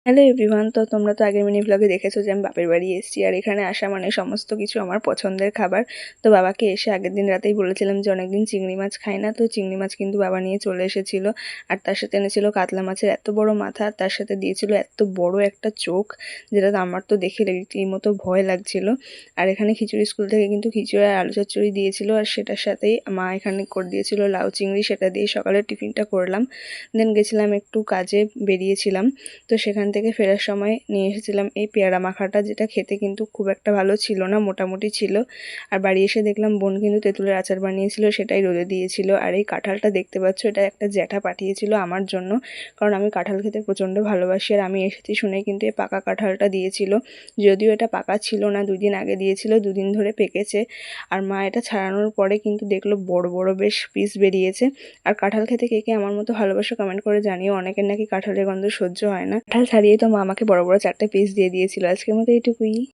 Hello everyone, তো তোমরা তো আগের মিনি ব্লগে দেখেছো যে আমি বাপের বাড়ি এসেছি। আর এখানে আসা মানে সমস্ত কিছু আমার পছন্দের খাবার। তো বাবাকে এসে আগের দিন রাতেই বলেছিলাম যে অনেকদিন চিংড়ি মাছ খাই না, তো চিংড়ি মাছ কিন্তু বাবা নিয়ে চলে এসেছিল। আর তার সাথে এনেছিল কাতলা মাছের এত বড় মাথা, আর তার সাথে দিয়েছিল এত বড় একটা চোখ, যেটা তো আমার তো দেখে রীতিমতো ভয় লাগছিল। আর এখানে খিচুড়ি স্কুল থেকে কিন্তু খিচুড়ি আর আলু চচ্চড়ি দিয়েছিল, আর সেটার সাথেই মা এখানে করে দিয়েছিল লাউ চিংড়ি, সেটা দিয়ে সকালের টিফিনটা করলাম। দেন গেছিলাম একটু কাজে, বেরিয়েছিলাম। তো সেখান থেকে ফেরার সময় নিয়ে এসেছিলাম এই পেয়ারা মাখাটা, যেটা খেতে কিন্তু খুব একটা ভালো ছিল না, মোটামুটি ছিল। আর বাড়ি এসে দেখলাম বোন কিন্তু তেঁতুলের আচার বানিয়েছিল, সেটাই রোদে দিয়েছিল। আর এই কাঁঠালটা দেখতে পাচ্ছ, এটা একটা জ্যাঠা পাঠিয়েছিল আমার জন্য, কারণ আমি কাঁঠাল খেতে প্রচণ্ড ভালোবাসি। আর আমি এসেছি শুনে কিন্তু এই পাকা কাঁঠালটা দিয়েছিল, যদিও এটা পাকা ছিল না, 2 দিন আগে দিয়েছিল, 2 দিন ধরে পেকেছে। আর মা এটা ছাড়ানোর পরে কিন্তু দেখলো বড় বড় বেশ পিস বেরিয়েছে। আর কাঁঠাল খেতে কে কে আমার মতো ভালোবাসো কমেন্ট করে জানিও। অনেকের নাকি কাঁঠালের গন্ধ সহ্য হয় না। কাঁঠাল ছাড়িয়ে তো মা আমাকে বড় বড় 4টে পিস দিয়ে দিয়েছিল। আজকের মতো এইটুকুই।